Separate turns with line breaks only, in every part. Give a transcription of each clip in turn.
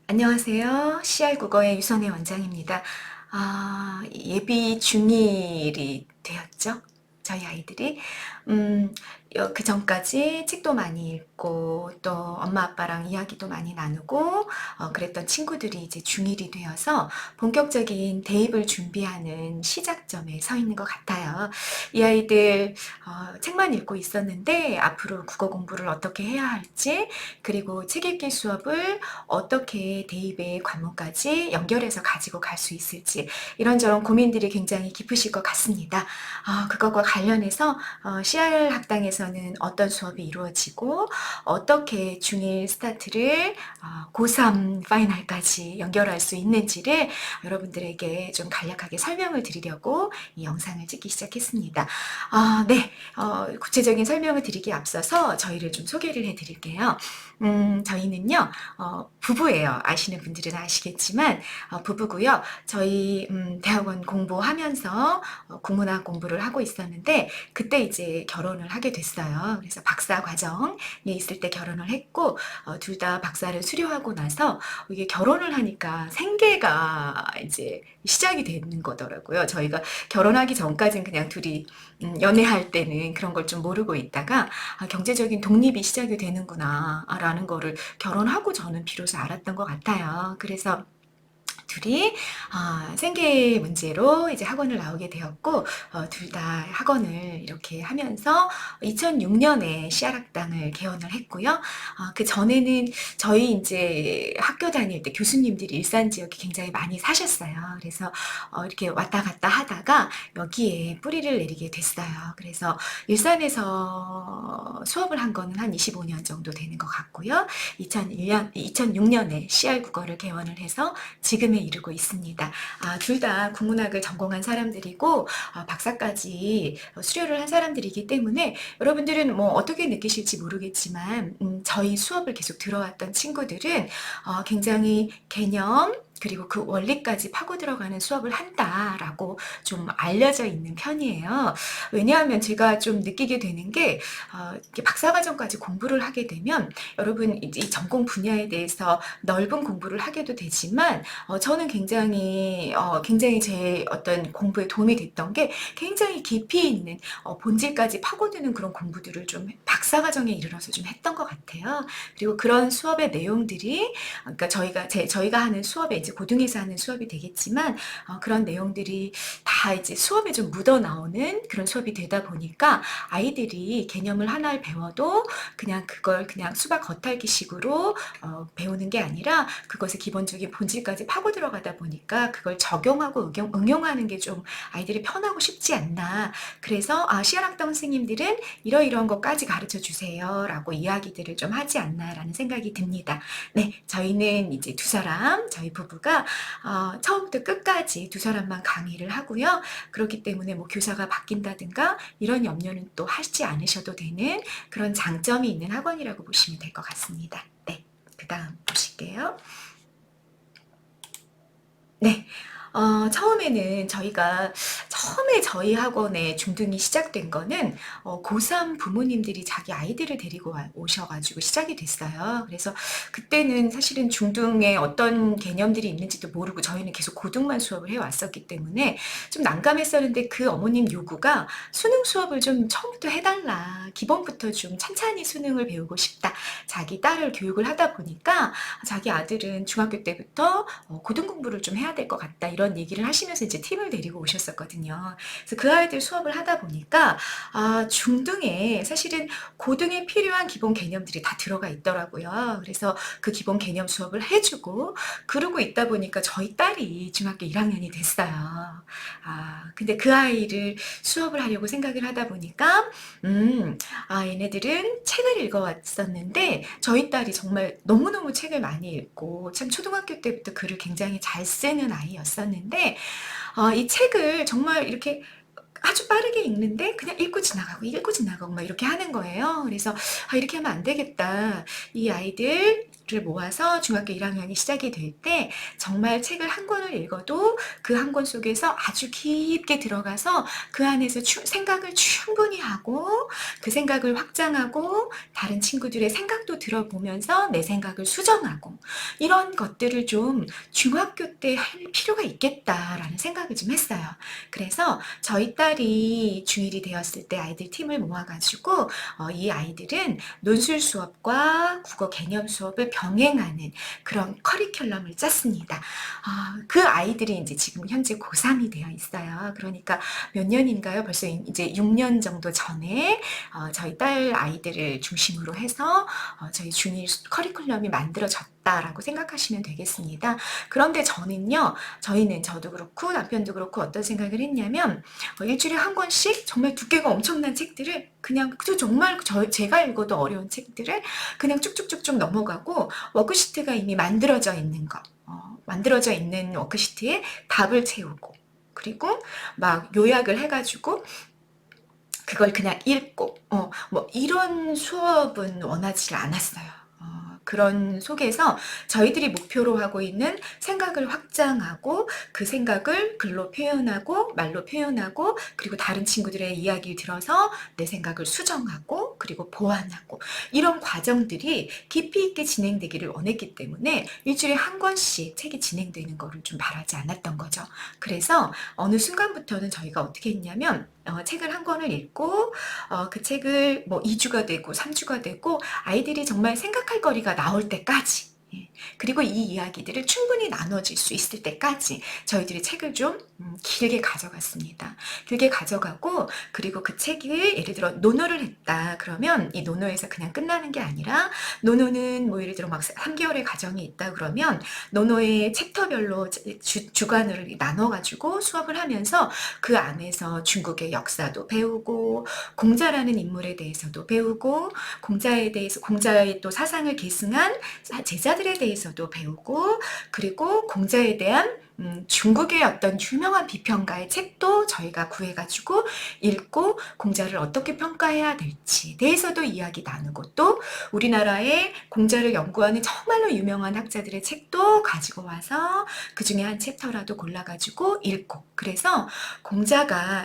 안녕하세요. CR 국어의 유선혜 원장입니다. 예비 중1이 되었죠. 저희 아이들이. 음, 그 전까지 책도 많이 읽고 또 엄마 아빠랑 이야기도 많이 나누고 그랬던 친구들이 이제 중1이 되어서 본격적인 대입을 준비하는 시작점에 서 있는 것 같아요. 이 아이들 책만 읽고 있었는데 앞으로 국어 공부를 어떻게 해야 할지, 그리고 책 읽기 수업을 어떻게 대입의 과목까지 연결해서 가지고 갈 수 있을지, 이런저런 고민들이 굉장히 깊으실 것 같습니다. 그것과 관련해서 CR 학당에서는 어떤 수업이 이루어지고 어떻게 중1 스타트를 고3 파이널까지 연결할 수 있는지를 여러분들에게 좀 간략하게 설명을 드리려고 이 영상을 찍기 시작했습니다. 네, 구체적인 설명을 드리기에 앞서서 저희를 좀 소개를 해드릴게요. 저희는요, 부부예요. 아시는 분들은 아시겠지만, 부부고요. 저희, 대학원 공부하면서 국문학 공부를 하고 있었는데, 그때 이제 결혼을 하게 됐어요. 그래서 박사 과정에 있을 때 결혼을 했고, 둘 다 박사를 수료하고 나서, 이게 결혼을 하니까 생계가 이제 시작이 되는 거더라고요. 저희가 결혼하기 전까지는 그냥 둘이 연애할 때는 그런 걸 좀 모르고 있다가, 경제적인 독립이 시작이 되는구나 라는 거를 결혼하고 저는 비로소 알았던 것 같아요. 그래서 둘이 생계 문제로 이제 학원을 나오게 되었고, 둘 다 학원을 이렇게 하면서 2006년에 씨알학당을 개원을 했고요. 그 전에는 저희 이제 학교 다닐 때 교수님들이 일산 지역에 굉장히 많이 사셨어요. 그래서 이렇게 왔다 갔다 하다가 여기에 뿌리를 내리게 됐어요. 그래서 일산에서 수업을 한 거는 한 25년 정도 되는 것 같고요. 2006년에 CR 국어를 개원을 해서 지금에 이르고 있습니다. 둘 다 국문학을 전공한 사람들이고 박사까지 수료를 한 사람들이기 때문에 여러분들은 뭐 어떻게 느끼실지 모르겠지만 저희 수업을 계속 들어왔던 친구들은 굉장히 개념 그리고 그 원리까지 파고 들어가는 수업을 한다라고 좀 알려져 있는 편이에요. 왜냐하면 제가 좀 느끼게 되는 게 이렇게 박사과정까지 공부를 하게 되면 여러분 이제 이 전공 분야에 대해서 넓은 공부를 하게도 되지만 저는 굉장히 제 어떤 공부에 도움이 됐던 게 굉장히 깊이 있는 본질까지 파고드는 그런 공부들을 좀 박사과정에 이르러서 좀 했던 것 같아요. 그리고 그런 수업의 내용들이 그러니까 저희가 하는 수업에 이제 고등에서 하는 수업이 되겠지만 그런 내용들이 다 이제 수업에 좀 묻어 나오는 그런 수업이 되다 보니까 아이들이 개념을 하나를 배워도 그냥 그걸 그냥 수박 겉핥기식으로 배우는 게 아니라 그것의 기본적인 본질까지 파고 들어가다 보니까 그걸 적용하고 응용하는 게 좀 아이들이 편하고 쉽지 않나. 그래서 씨알학당 선생님들은 이러이러한 것까지 가르쳐 주세요 라고 이야기들을 좀 하지 않나라는 생각이 듭니다. 네, 저희는 이제 두 사람, 저희 부부가 처음부터 끝까지 두 사람만 강의를 하고요. 그렇기 때문에 뭐 교사가 바뀐다든가 이런 염려는 또 하지 않으셔도 되는 그런 장점이 있는 학원이라고 보시면 될 것 같습니다. 네, 그 다음 보실게요. 네. 처음에는 처음에 저희 학원에 중등이 시작된 거는 고3 부모님들이 자기 아이들을 데리고 오셔가지고 시작이 됐어요. 그래서 그때는 사실은 중등에 어떤 개념들이 있는지도 모르고 저희는 계속 고등만 수업을 해왔었기 때문에 좀 난감했었는데 그 어머님 요구가 수능 수업을 좀 처음부터 해달라. 기본부터 좀 찬찬히 수능을 배우고 싶다. 자기 딸을 교육을 하다 보니까 자기 아들은 중학교 때부터 고등 공부를 좀 해야 될 것 같다 이런 얘기를 하시면서 이제 팀을 데리고 오셨었거든요. 그래서 그 아이들 수업을 하다 보니까 중등에 사실은 고등에 필요한 기본 개념들이 다 들어가 있더라고요. 그래서 그 기본 개념 수업을 해주고 그러고 있다 보니까 저희 딸이 중학교 1학년이 됐어요. 근데 그 아이를 수업을 하려고 생각을 하다 보니까 얘네들은 책을 읽어왔었는데 저희 딸이 정말 너무너무 책을 많이 읽고 참 초등학교 때부터 글을 굉장히 잘 쓰는 아이였었는데 이 책을 정말 이렇게 아주 빠르게 읽는데 그냥 읽고 지나가고 막 이렇게 하는 거예요. 그래서 이렇게 하면 안 되겠다. 이 아이들 를 모아서 중학교 1학년이 시작이 될 때 정말 책을 한 권을 읽어도 그 한 권 속에서 아주 깊게 들어가서 그 안에서 생각을 충분히 하고 그 생각을 확장하고 다른 친구들의 생각도 들어보면서 내 생각을 수정하고 이런 것들을 좀 중학교 때 할 필요가 있겠다라는 생각을 좀 했어요. 그래서 저희 딸이 중1이 되었을 때 아이들 팀을 모아가지고 이 아이들은 논술 수업과 국어 개념 수업을 병행하는 그런 커리큘럼을 짰습니다. 그 아이들이 이제 지금 현재 고3이 되어 있어요. 그러니까 몇 년인가요? 벌써 이제 6년 정도 전에 저희 딸 아이들을 중심으로 해서 저희 중1 커리큘럼이 만들어졌다라고 생각하시면 되겠습니다. 그런데 저희는 저도 그렇고 남편도 그렇고 어떤 생각을 했냐면 일주일에 한 권씩 정말 두께가 엄청난 책들을 그냥 정말 제가 읽어도 어려운 책들을 그냥 쭉쭉쭉쭉 넘어가고 워크시트가 이미 만들어져 있는 거, 만들어져 있는 워크시트에 답을 채우고 그리고 막 요약을 해가지고 그걸 그냥 읽고 뭐 이런 수업은 원하지 않았어요. 그런 속에서 저희들이 목표로 하고 있는 생각을 확장하고 그 생각을 글로 표현하고 말로 표현하고 그리고 다른 친구들의 이야기를 들어서 내 생각을 수정하고 그리고 보완하고 이런 과정들이 깊이 있게 진행되기를 원했기 때문에 일주일에 한 권씩 책이 진행되는 거를 좀 바라지 않았던 거죠. 그래서 어느 순간부터는 저희가 어떻게 했냐면 책을 한 권을 읽고 그 책을 뭐 2주가 되고 3주가 되고 아이들이 정말 생각할 거리가 나올 때까지 그리고 이 이야기들을 충분히 나눠질 수 있을 때까지 저희들이 책을 좀 길게 가져갔습니다. 길게 가져가고 그리고 그 책을 예를 들어 논어를 했다 그러면 이 논어에서 그냥 끝나는 게 아니라 논어는 뭐 예를 들어 막 3개월의 과정이 있다 그러면 논어의 챕터별로 주간을 나눠가지고 수업을 하면서 그 안에서 중국의 역사도 배우고 공자라는 인물에 대해서도 배우고 공자의 또 사상을 계승한 제자들에 대해서도 배우고 그리고 공자에 대한 중국의 어떤 유명한 비평가의 책도 저희가 구해가지고 읽고 공자를 어떻게 평가해야 될지 대해서도 이야기 나누고 또 우리나라의 공자를 연구하는 정말로 유명한 학자들의 책도 가지고 와서 그 중에 한 챕터라도 골라가지고 읽고 그래서 그러니까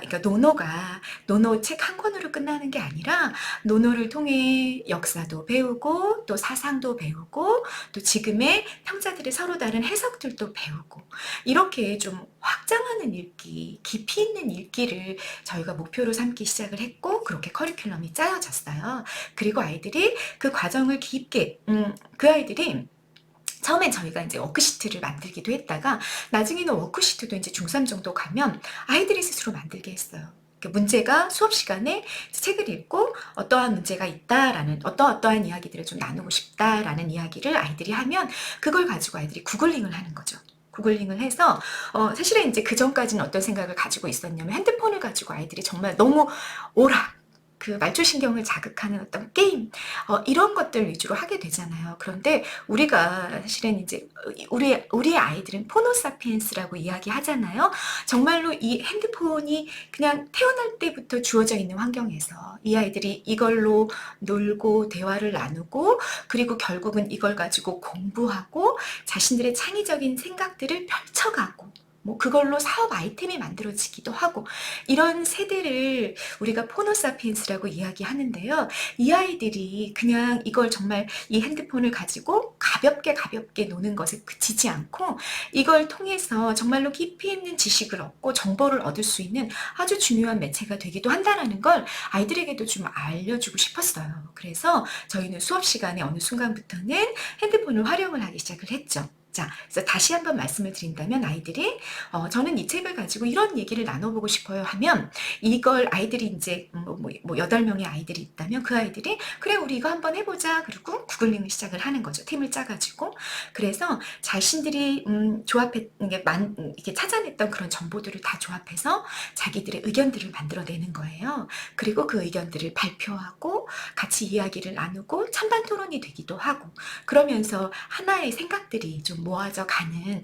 논어 책 한 권으로 끝나는 게 아니라 논어를 통해 역사도 배우고 또 사상도 배우고 또 지금의 평자들의 서로 다른 해석들도 배우고 이렇게 좀 확장하는 읽기, 깊이 있는 읽기를 저희가 목표로 삼기 시작을 했고 그렇게 커리큘럼이 짜여졌어요. 그리고 아이들이 그 과정을 깊게 그 아이들이 처음엔 저희가 이제 워크시트를 만들기도 했다가 나중에는 워크시트도 이제 중3 정도 가면 아이들이 스스로 만들게 했어요. 문제가 수업 시간에 책을 읽고 어떠한 문제가 있다라는 어떠한 이야기들을 좀 나누고 싶다라는 이야기를 아이들이 하면 그걸 가지고 아이들이 구글링을 하는 거죠. 구글링을 해서 사실은 이제 그 전까지는 어떤 생각을 가지고 있었냐면 핸드폰을 가지고 아이들이 정말 너무 그 말초신경을 자극하는 어떤 게임 이런 것들 위주로 하게 되잖아요. 그런데 우리가 사실은 이제 우리의 아이들은 포노사피엔스라고 이야기하잖아요. 정말로 이 핸드폰이 그냥 태어날 때부터 주어져 있는 환경에서 이 아이들이 이걸로 놀고 대화를 나누고 그리고 결국은 이걸 가지고 공부하고 자신들의 창의적인 생각들을 펼쳐가고 뭐 그걸로 사업 아이템이 만들어지기도 하고 이런 세대를 우리가 포노사피엔스라고 이야기하는데요. 이 아이들이 그냥 이걸 정말 이 핸드폰을 가지고 가볍게 노는 것에 그치지 않고 이걸 통해서 정말로 깊이 있는 지식을 얻고 정보를 얻을 수 있는 아주 중요한 매체가 되기도 한다는 걸 아이들에게도 좀 알려주고 싶었어요. 그래서 저희는 수업 시간에 어느 순간부터는 핸드폰을 활용을 하기 시작을 했죠. 자, 그래서 다시 한번 말씀을 드린다면 아이들이 저는 이 책을 가지고 이런 얘기를 나눠보고 싶어요 하면 이걸 아이들이 이제 뭐 8명의 아이들이 있다면 그 아이들이 그래 우리 이거 한번 해보자 그리고 구글링을 시작을 하는 거죠. 팀을 짜가지고 그래서 자신들이 이렇게 찾아냈던 그런 정보들을 다 조합해서 자기들의 의견들을 만들어내는 거예요. 그리고 그 의견들을 발표하고 같이 이야기를 나누고 찬반 토론이 되기도 하고 그러면서 하나의 생각들이 좀 좀 모아져 가는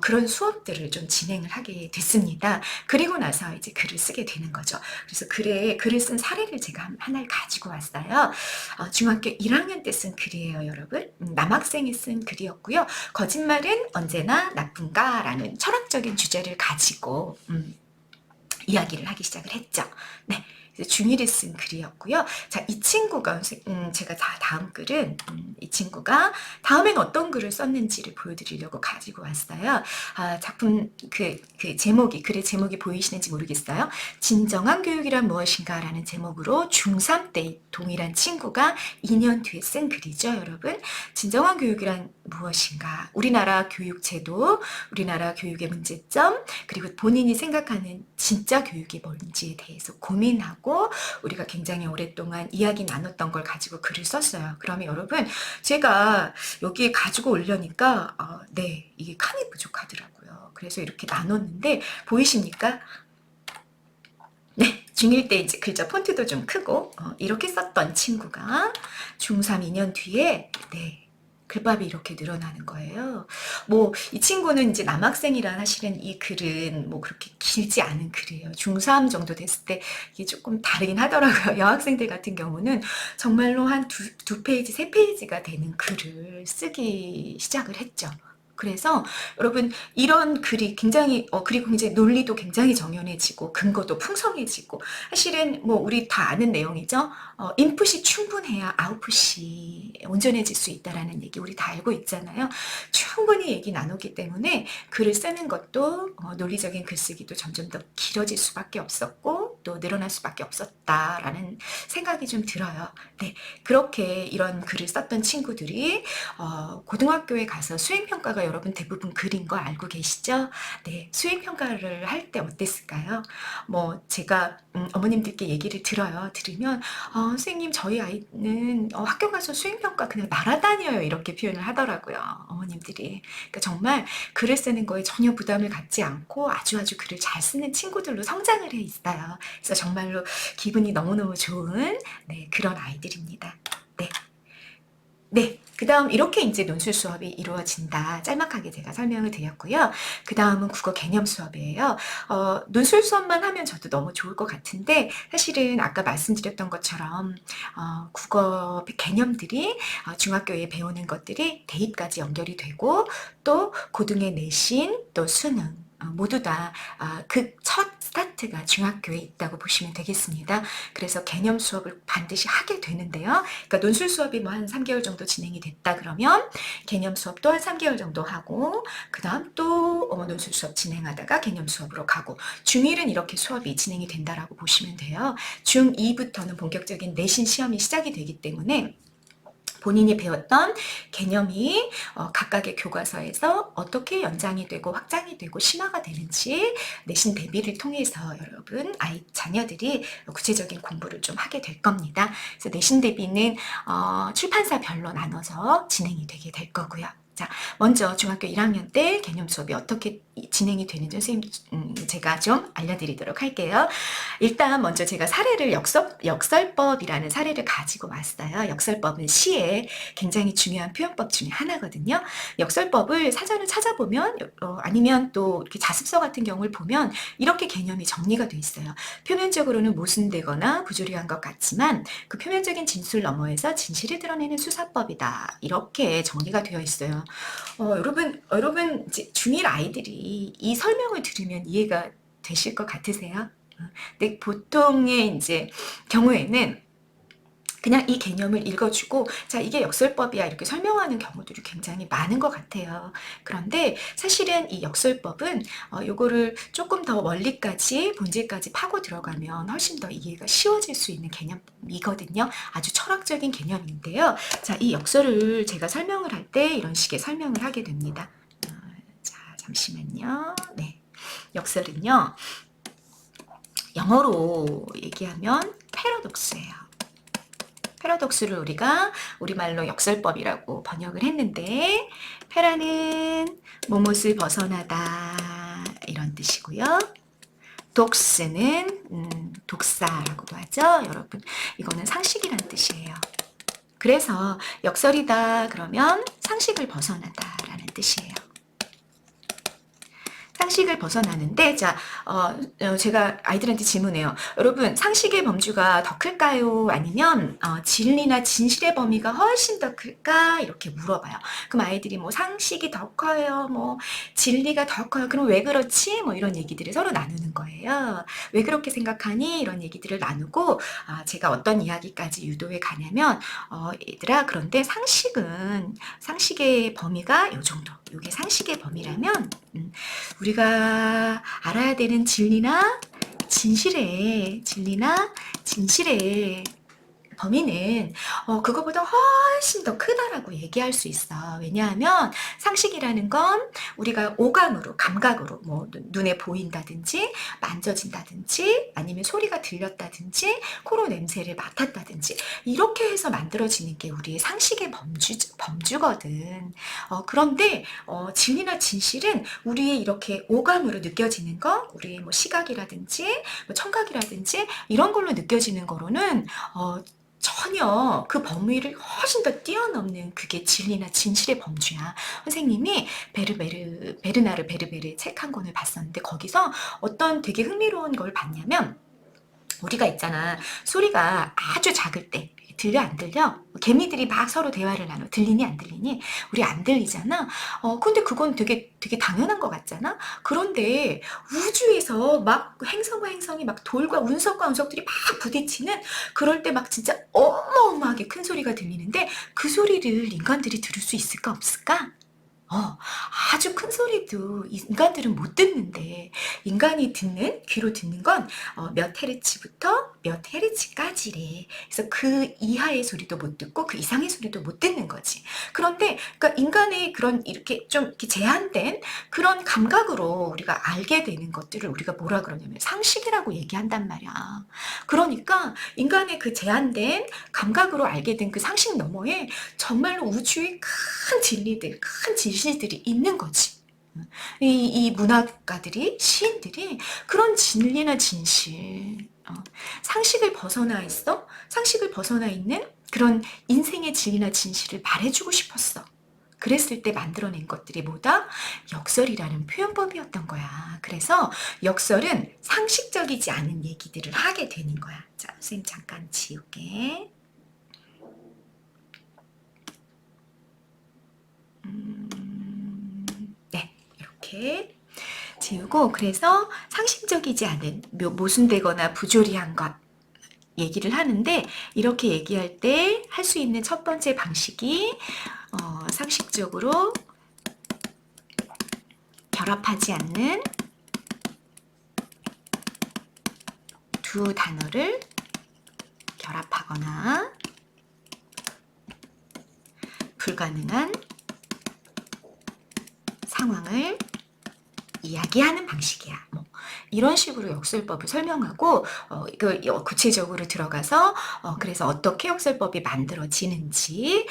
그런 수업들을 좀 진행을 하게 됐습니다. 그리고 나서 이제 글을 쓰게 되는 거죠. 그래서 글을 쓴 사례를 제가 하나를 가지고 왔어요. 중학교 1학년 때 쓴 글이에요, 여러분. 남학생이 쓴 글이었고요. 거짓말은 언제나 나쁜가라는 철학적인 주제를 가지고 이야기를 하기 시작을 했죠. 네. 중1이 쓴 글이었고요. 자, 이 친구가 제가 다음 글은 이 친구가 다음엔 어떤 글을 썼는지를 보여드리려고 가지고 왔어요. 작품 글의 제목이 보이시는지 모르겠어요. 진정한 교육이란 무엇인가라는 제목으로 중3 때 동일한 친구가 2년 뒤에 쓴 글이죠, 여러분. 진정한 교육이란 무엇인가? 우리나라 교육제도, 우리나라 교육의 문제점, 그리고 본인이 생각하는 진짜 교육이 뭔지에 대해서 고민하고 우리가 굉장히 오랫동안 이야기 나눴던 걸 가지고 글을 썼어요. 그러면 여러분, 제가 여기에 가지고 오려니까 네, 이게 칸이 부족하더라고요. 그래서 이렇게 나눴는데 보이십니까? 네, 중1 때 이제 글자 폰트도 좀 크고 이렇게 썼던 친구가 중3 2년 뒤에 네, 글밥이 이렇게 늘어나는 거예요. 뭐 이 친구는 이제 남학생이라 사실은 이 글은 뭐 그렇게 길지 않은 글이에요. 중3 정도 됐을 때 이게 조금 다르긴 하더라고요. 여학생들 같은 경우는 정말로 한 두 페이지, 세 페이지가 되는 글을 쓰기 시작을 했죠. 그래서 여러분 이런 글이 굉장히 그리고 굉장히 논리도 굉장히 정연해지고 근거도 풍성해지고 사실은 뭐 우리 다 아는 내용이죠. 인풋이 충분해야 아웃풋이 온전해질 수 있다라는 얘기 우리 다 알고 있잖아요. 충분히 얘기 나누기 때문에 글을 쓰는 것도 논리적인 글쓰기도 점점 더 길어질 수밖에 없었고 또 늘어날 수밖에 없었다라는 생각이 좀 들어요. 네, 그렇게 이런 글을 썼던 친구들이 고등학교에 가서 수행평가가 여러분 대부분 글인 거 알고 계시죠? 네, 수행평가를 할 때 어땠을까요? 뭐 제가 어머님들께 얘기를 들으면 선생님 저희 아이는 학교 가서 수행평가 그냥 날아다녀요 이렇게 표현을 하더라고요. 어머님들이. 그러니까 정말 글을 쓰는 거에 전혀 부담을 갖지 않고 아주 글을 잘 쓰는 친구들로 성장을 해 있어요. 그래서 정말로 기분이 너무너무 좋은 네, 그런 아이들입니다. 네. 네, 그 다음 이렇게 이제 논술 수업이 이루어진다. 짤막하게 제가 설명을 드렸고요. 그 다음은 국어 개념 수업이에요. 논술 수업만 하면 저도 너무 좋을 것 같은데 사실은 아까 말씀드렸던 것처럼 국어 개념들이 중학교에 배우는 것들이 대입까지 연결이 되고 또 고등의 내신 또 수능 모두 다 그 첫 스타트가 중학교에 있다고 보시면 되겠습니다. 그래서 개념 수업을 반드시 하게 되는데요. 그러니까 논술 수업이 뭐 한 3개월 정도 진행이 됐다 그러면 개념 수업 또 한 3개월 정도 하고 그 다음 또 논술 수업 진행하다가 개념 수업으로 가고 중1은 이렇게 수업이 진행이 된다라고 보시면 돼요. 중2부터는 본격적인 내신 시험이 시작이 되기 때문에 본인이 배웠던 개념이 각각의 교과서에서 어떻게 연장이 되고 확장이 되고 심화가 되는지 내신 대비를 통해서 여러분 아이 자녀들이 구체적인 공부를 좀 하게 될 겁니다. 그래서 내신 대비는 출판사별로 나눠서 진행이 되게 될 거고요. 자, 먼저 중학교 1학년 때 개념 수업이 어떻게 진행이 되는지 선생님 제가 좀 알려드리도록 할게요. 일단 먼저 제가 사례를 역설법이라는 사례를 가지고 왔어요. 역설법은 시의 굉장히 중요한 표현법 중에 하나거든요. 역설법을 사전을 찾아보면 아니면 또 이렇게 자습서 같은 경우를 보면 이렇게 개념이 정리가 돼 있어요. 표면적으로는 모순되거나 부조리한 것 같지만 그 표면적인 진술 너머에서 진실을 드러내는 수사법이다. 이렇게 정리가 되어 있어요. 여러분 중1 아이들이 이 설명을 들으면 이해가 되실 것 같으세요? 근데 보통의 이제 경우에는 그냥 이 개념을 읽어주고 자 이게 역설법이야 이렇게 설명하는 경우들이 굉장히 많은 것 같아요. 그런데 사실은 이 역설법은 요거를 조금 더 원리까지 본질까지 파고 들어가면 훨씬 더 이해가 쉬워질 수 있는 개념이거든요. 아주 철학적인 개념인데요. 자, 이 역설을 제가 설명을 할 때 이런 식의 설명을 하게 됩니다. 자, 잠시만요. 네, 역설은요. 영어로 얘기하면 패러독스예요. 패러독스를 우리가 우리말로 역설법이라고 번역을 했는데 패라는 무엇을 벗어나다 이런 뜻이고요. 독스는 독사라고도 하죠. 여러분 이거는 상식이란 뜻이에요. 그래서 역설이다 그러면 상식을 벗어나다라는 뜻이에요. 상식을 벗어나는데, 자, 제가 아이들한테 질문해요. 여러분, 상식의 범주가 더 클까요? 아니면 진리나 진실의 범위가 훨씬 더 클까? 이렇게 물어봐요. 그럼 아이들이 뭐 상식이 더 커요, 뭐 진리가 더 커요. 그럼 왜 그렇지? 뭐 이런 얘기들을 서로 나누는 거예요. 왜 그렇게 생각하니? 이런 얘기들을 나누고, 제가 어떤 이야기까지 유도해 가냐면, 얘들아, 그런데 상식의 범위가 요 정도. 이게 상식의 범위라면, 우리가 알아야 되는 진실의 범위는 그거보다 훨씬 더 크다라고 얘기할 수 있어. 왜냐하면 상식이라는 건 우리가 오감으로, 감각으로 뭐 눈에 보인다든지 만져진다든지 아니면 소리가 들렸다든지 코로 냄새를 맡았다든지 이렇게 해서 만들어지는 게 우리의 상식의 범주거든. 그런데 진리나 진실은 우리의 이렇게 오감으로 느껴지는 거, 우리의 뭐 시각이라든지 뭐 청각이라든지 이런 걸로 느껴지는 거로는 전혀 그 범위를 훨씬 더 뛰어넘는 그게 진리나 진실의 범주야. 선생님이 베르나르 베르베르 책 한 권을 봤었는데 거기서 어떤 되게 흥미로운 걸 봤냐면 우리가 있잖아. 소리가 아주 작을 때 들려 안 들려? 개미들이 막 서로 대화를 나눠. 들리니 안 들리니? 우리 안 들리잖아. 근데 그건 되게 당연한 것 같잖아. 그런데 우주에서 막 행성과 행성이 막 돌과 운석과 운석들이 막 부딪히는 그럴 때 막 진짜 어마어마하게 큰 소리가 들리는데 그 소리를 인간들이 들을 수 있을까 없을까? 아주 큰 소리도 인간들은 못 듣는데 인간이 귀로 듣는 건 몇 헤르츠부터 몇 헤르츠까지래. 그래서 그 이하의 소리도 못 듣고 그 이상의 소리도 못 듣는 거지. 그런데 그러니까 인간의 그런 이렇게 좀 이렇게 제한된 그런 감각으로 우리가 알게 되는 것들을 우리가 뭐라 그러냐면 상식이라고 얘기한단 말이야. 그러니까 인간의 그 제한된 감각으로 알게 된 그 상식 너머에 정말로 우주의 큰 진리들, 큰 진실들이 있는 거지. 이 문학가들이, 시인들이 그런 진리나 진실, 상식을 벗어나 있어? 상식을 벗어나 있는 그런 인생의 진리나 진실을 말해주고 싶었어. 그랬을 때 만들어낸 것들이 뭐다? 역설이라는 표현법이었던 거야. 그래서 역설은 상식적이지 않은 얘기들을 하게 되는 거야. 자, 선생님 잠깐 지울게. 네, 이렇게 지우고 그래서 상식적이지 않은 모순되거나 부조리한 것 얘기를 하는데 이렇게 얘기할 때 할 수 있는 첫 번째 방식이 상식적으로 결합하지 않는 두 단어를 결합하거나 불가능한 상황을 이야기하는 방식이야. 뭐 이런 식으로 역설법을 설명하고 구체적으로 들어가서 그래서 어떻게 역설법이 만들어지는지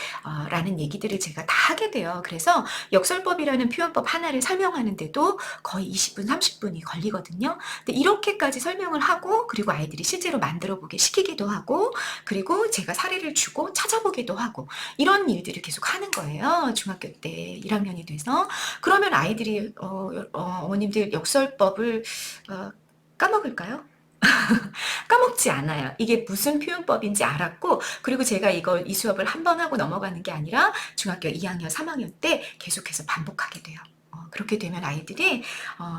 라는 얘기들을 제가 다 하게 돼요. 그래서 역설법이라는 표현법 하나를 설명하는데도 거의 20분, 30분이 걸리거든요. 근데 이렇게까지 설명을 하고 그리고 아이들이 실제로 만들어 보게 시키기도 하고 그리고 제가 사례를 주고 찾아보기도 하고 이런 일들을 계속 하는 거예요. 중학교 때 1학년이 돼서. 그러면 아이들이 어머님들 역설법을 까먹을까요? 까먹지 않아요. 이게 무슨 표현법인지 알았고 그리고 제가 이 수업을 한 번 하고 넘어가는 게 아니라 중학교 2학년, 3학년 때 계속해서 반복하게 돼요. 그렇게 되면 아이들이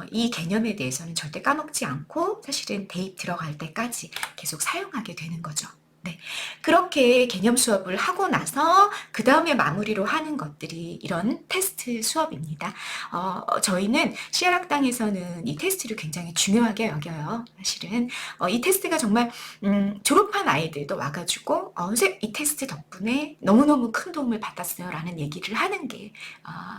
이 개념에 대해서는 절대 까먹지 않고 사실은 대입 들어갈 때까지 계속 사용하게 되는 거죠. 네, 그렇게 개념 수업을 하고 나서 그 다음에 마무리로 하는 것들이 이런 테스트 수업입니다. 저희는 CR학당에서는 이 테스트를 굉장히 중요하게 여겨요. 사실은 이 테스트가 정말 졸업한 아이들도 와가지고 이 테스트 덕분에 너무너무 큰 도움을 받았어요 라는 얘기를 하는 게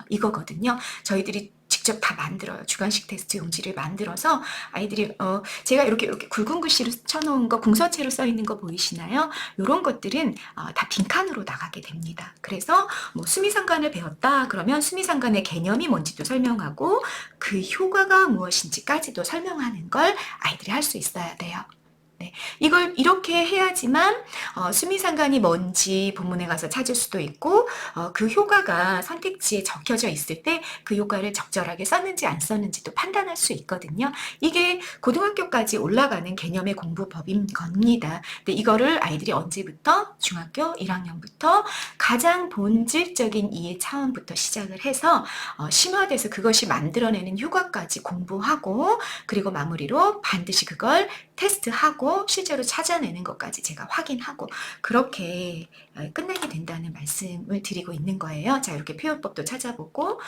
이거거든요. 저희들이 직접 다 만들어요. 주관식 테스트 용지를 만들어서 아이들이 제가 이렇게 굵은 글씨로 쳐놓은 거 궁서체로 써 있는 거 보이시나요? 이런 것들은 다 빈칸으로 나가게 됩니다. 그래서 뭐 수미상관을 배웠다 그러면 수미상관의 개념이 뭔지도 설명하고 그 효과가 무엇인지까지도 설명하는 걸 아이들이 할 수 있어야 돼요. 네. 이걸 이렇게 해야지만 수미상관이 뭔지 본문에 가서 찾을 수도 있고 그 효과가 선택지에 적혀져 있을 때 그 효과를 적절하게 썼는지 안 썼는지도 판단할 수 있거든요. 이게 고등학교까지 올라가는 개념의 공부법인 겁니다. 근데 이거를 아이들이 언제부터? 중학교 1학년부터 가장 본질적인 이해 차원부터 시작을 해서 심화돼서 그것이 만들어내는 효과까지 공부하고 그리고 마무리로 반드시 그걸 테스트하고 실제로 찾아내는 것까지 제가 확인하고 그렇게 끝내게 된다는 말씀을 드리고 있는 거예요. 자, 이렇게 표현법도 찾아보고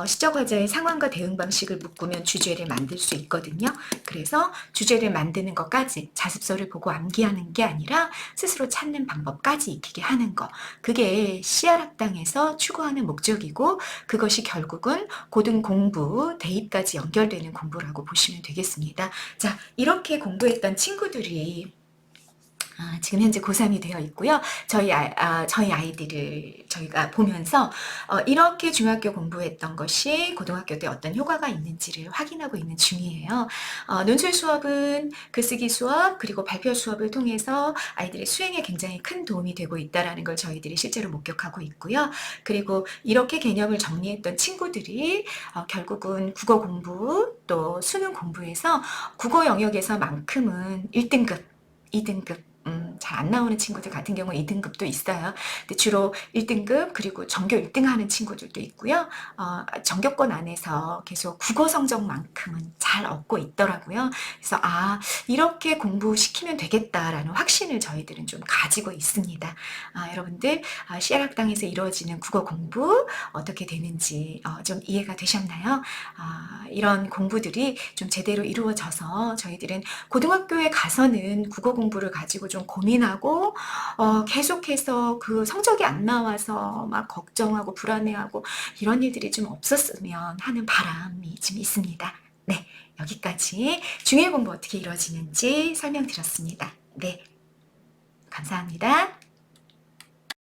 시적 과제의 상황과 대응 방식을 묶으면 주제를 만들 수 있거든요. 그래서 주제를 만드는 것까지 자습서를 보고 암기하는 게 아니라 스스로 찾는 방법까지 익히게 하는 거. 그게 CR학당에서 추구하는 목적이고 그것이 결국은 고등 공부, 대입까지 연결되는 공부라고 보시면 되겠습니다. 자, 이렇게 공부했던 친구들이 지금 현재 고3이 되어 있고요. 저희 아이들을 저희가 보면서 이렇게 중학교 공부했던 것이 고등학교 때 어떤 효과가 있는지를 확인하고 있는 중이에요. 논술 수업은 글쓰기 수업 그리고 발표 수업을 통해서 아이들의 수행에 굉장히 큰 도움이 되고 있다는 걸 저희들이 실제로 목격하고 있고요. 그리고 이렇게 개념을 정리했던 친구들이 결국은 국어 공부 또 수능 공부에서 국어 영역에서만큼은 1등급, 2등급 잘 안 나오는 친구들 같은 경우 2등급도 있어요. 근데 주로 1등급 그리고 전교 1등 하는 친구들도 있고요. 전교권 안에서 계속 국어 성적만큼은 잘 얻고 있더라고요. 그래서 이렇게 공부시키면 되겠다라는 확신을 저희들은 좀 가지고 있습니다. 여러분들 CR학당에서 이루어지는 국어 공부 어떻게 되는지 좀 이해가 되셨나요? 이런 공부들이 좀 제대로 이루어져서 저희들은 고등학교에 가서는 국어 공부를 가지고 좀 고민하고 계속해서 그 성적이 안 나와서 막 걱정하고 불안해하고 이런 일들이 좀 없었으면 하는 바람이 좀 있습니다. 네, 여기까지 중요 공부 어떻게 이루어지는지 설명드렸습니다. 네, 감사합니다.